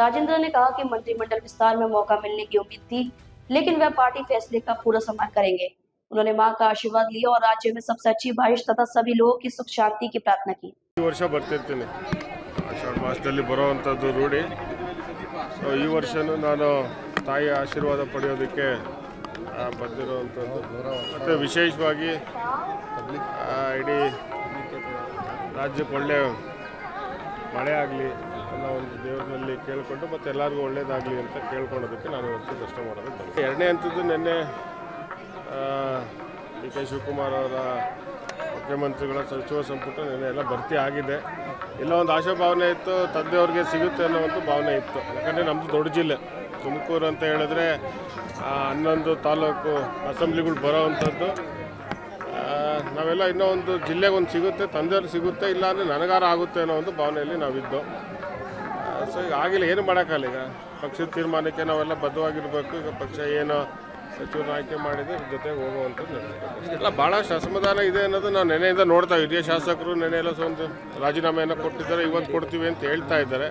राजेंद्र ने कहा कि मंत्रिमंडल विस्तार में मौका मिलने की उम्मीद थी, लेकिन वह पार्टी फैसले का पूरा सम्मान करेंगे। उन्होंने मां का आशीर्वाद लिया और राज्य में सबसे अच्छी बारिश तथा सभी लोगों की सुख शांति की प्रार्थना की। ವರ್ಷ ಬರ್ತಿರ್ತೀನಿ ಆಷಾಢ ಮಾಸದಲ್ಲಿ ಬರುವಂಥದ್ದು ರೂಢಿ. ಸೊ ಈ ವರ್ಷನೂ ನಾನು ತಾಯಿಯ ಆಶೀರ್ವಾದ ಪಡೆಯೋದಕ್ಕೆ ಬಂದಿರುವಂಥದ್ದು. ಮತ್ತು ವಿಶೇಷವಾಗಿ ಇಡೀ ರಾಜ್ಯಕ್ಕೆ ಒಳ್ಳೆ ಮಳೆ ಆಗಲಿ ಅನ್ನೋ ಒಂದು ದೇವರಲ್ಲಿ ಕೇಳಿಕೊಂಡು ಮತ್ತು ಎಲ್ಲರಿಗೂ ಒಳ್ಳೇದಾಗಲಿ ಅಂತ ಕೇಳ್ಕೊಳ್ಳೋದಕ್ಕೆ ನಾನು ಇವತ್ತು ಕಷ್ಟ ಮಾಡೋದಕ್ಕೆ. ಎರಡನೇ ಹಂತದ್ದು ನಿನ್ನೆ ಡಿ ಕೆ ಶಿವಕುಮಾರ್ ಅವರ ಮುಖ್ಯಮಂತ್ರಿಗಳ ಸಚಿವ ಸಂಪುಟ ನಿನ್ನೆ ಎಲ್ಲ ಭರ್ತಿ ಆಗಿದೆ. ಎಲ್ಲ ಒಂದು ಆಶಾಭಾವನೆ ಇತ್ತು, ತಂದೆಯವ್ರಿಗೆ ಸಿಗುತ್ತೆ ಅನ್ನೋ ಒಂದು ಭಾವನೆ ಇತ್ತು. ಯಾಕಂದರೆ ನಮ್ಮದು ದೊಡ್ಡ ಜಿಲ್ಲೆ ತುಮಕೂರು ಅಂತ ಹೇಳಿದ್ರೆ 11 ತಾಲೂಕು ಅಸೆಂಬ್ಲಿಗಳು ಬರೋವಂಥದ್ದು. ನಾವೆಲ್ಲ ಇನ್ನೂ ಒಂದು ಜಿಲ್ಲೆಗೆ ಒಂದು ಸಿಗುತ್ತೆ, ತಂದೆಯವ್ರಿಗೆ ಸಿಗುತ್ತೆ, ಇಲ್ಲ ಅಂದರೆ ನನಗಾರ ಆಗುತ್ತೆ ಅನ್ನೋ ಒಂದು ಭಾವನೆಯಲ್ಲಿ ನಾವಿದ್ದು. ಸೊ ಈಗ ಆಗಿಲ್ಲ, ಏನು ಮಾಡೋಕ್ಕಲ್ಲ. ಈಗ ಪಕ್ಷದ ತೀರ್ಮಾನಕ್ಕೆ ನಾವೆಲ್ಲ ಬದ್ಧವಾಗಿರಬೇಕು. ಈಗ ಪಕ್ಷ ಏನು ಸಚಿವರನ್ನ ಆಯ್ಕೆ ಮಾಡಿದರೆ ಜೊತೆಗೆ ಹೋಗುವಂಥದ್ದು ನಡೆಸಬೇಕು. ಎಲ್ಲ ಭಾಳಷ್ಟು ಅಸಮಾಧಾನ ಇದೆ ಅನ್ನೋದು ನಾವು ನೆನೆಯಿಂದ ನೋಡ್ತಾ ಹಿರಿಯ ಶಾಸಕರು ನೆನೆ ಎಲ್ಲ ಒಂದು ರಾಜೀನಾಮೆಯನ್ನು ಕೊಟ್ಟಿದ್ದಾರೆ, ಇವತ್ತು ಕೊಡ್ತೀವಿ ಅಂತ ಹೇಳ್ತಾ ಇದ್ದಾರೆ.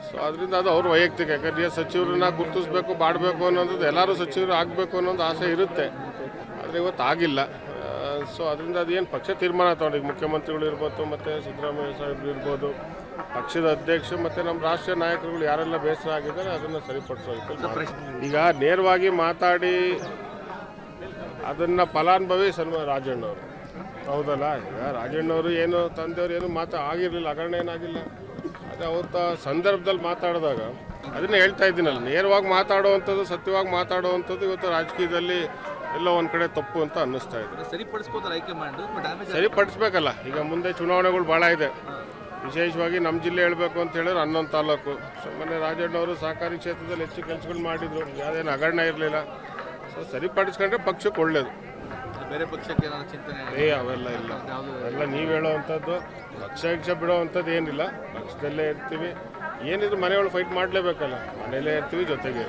ಸೊ ಅದರಿಂದ ಅದು ಅವ್ರ ವೈಯಕ್ತಿಕ. ಯಾಕಂದರೆ ಸಚಿವರನ್ನ ಗುರುತಿಸ್ಬೇಕು, ಮಾಡಬೇಕು ಅನ್ನೋದು ಎಲ್ಲರೂ ಸಚಿವರು ಆಗಬೇಕು ಅನ್ನೋದು ಆಸೆ ಇರುತ್ತೆ, ಆದರೆ ಇವತ್ತು ಆಗಿಲ್ಲ. ಸೊ ಅದರಿಂದ ಅದೇನು ಪಕ್ಷ ತೀರ್ಮಾನ ತಗೊಂಡು ಈಗ ಮುಖ್ಯಮಂತ್ರಿಗಳು ಇರ್ಬೋದು, ಮತ್ತು ಸಿದ್ದರಾಮಯ್ಯ ಸಾಹೇಬ್ರು ಇರ್ಬೋದು, ಪಕ್ಷದ ಅಧ್ಯಕ್ಷ ಮತ್ತು ನಮ್ಮ ರಾಷ್ಟ್ರೀಯ ನಾಯಕರುಗಳು ಯಾರೆಲ್ಲ ಬೇಸರ ಆಗಿದ್ದಾರೆ ಅದನ್ನು ಸರಿಪಡಿಸೋದಕ್ಕೆ. ಈಗ ನೇರವಾಗಿ ಮಾತಾಡಿ ಅದನ್ನು ಫಲಾನುಭವಿ ರಾಜಣ್ಣವರು, ಹೌದಲ್ಲ. ಈಗ ರಾಜಣ್ಣವರು ಏನು ತಂದೆಯವರು ಏನು ಆಗಿರಲಿಲ್ಲ, ಹಗರಣ ಏನಾಗಿಲ್ಲ. ಅದು ಅವತ್ತ ಸಂದರ್ಭದಲ್ಲಿ ಮಾತಾಡಿದಾಗ ಅದನ್ನು ಹೇಳ್ತಾ ಇದ್ದೀನಲ್ಲ, ನೇರವಾಗಿ ಮಾತಾಡುವಂಥದ್ದು, ಸತ್ಯವಾಗಿ ಮಾತಾಡುವಂಥದ್ದು ಇವತ್ತು ರಾಜಕೀಯದಲ್ಲಿ ಎಲ್ಲೋ ಒಂದು ಕಡೆ ತಪ್ಪು ಅಂತ ಅನ್ನಿಸ್ತಾ ಇದೆ. ಸರಿಪಡಿಸ್ಬೇಕಲ್ಲ. ಈಗ ಮುಂದೆ ಚುನಾವಣೆಗಳು ಭಾಳ ಇದೆ. ವಿಶೇಷವಾಗಿ ನಮ್ಮ ಜಿಲ್ಲೆ ಹೇಳಬೇಕು ಅಂತ ಹೇಳಿದ್ರೆ 11 ತಾಲೂಕು. ಸೊ ಮೊನ್ನೆ ರಾಜಣ್ಣವರು ಸಹಕಾರಿ ಕ್ಷೇತ್ರದಲ್ಲಿ ಹೆಚ್ಚು ಕೆಲಸಗಳು ಮಾಡಿದರು, ಯಾವುದೇನು ಹಗರಣ ಇರಲಿಲ್ಲ. ಸೊ ಸರಿಪಡಿಸ್ಕೊಂಡ್ರೆ ಪಕ್ಷಕ್ಕೆ ಒಳ್ಳೇದು. ಬೇರೆ ಪಕ್ಷಕ್ಕೆ ಚಿಂತನೆ ಅವೆಲ್ಲ ಇಲ್ಲ. ಅವೆಲ್ಲ ನೀವು ಹೇಳೋವಂಥದ್ದು ಪಕ್ಷ ಬಿಡೋವಂಥದ್ದು ಏನಿಲ್ಲ. ಪಕ್ಷದಲ್ಲೇ ಇರ್ತೀವಿ. ಏನಿದ್ರು ಮನೆಯೊಳಗೆ ಫೈಟ್ ಮಾಡಲೇಬೇಕಲ್ಲ, ಮನೆಯಲ್ಲೇ ಇರ್ತೀವಿ, ಜೊತೆಗೆ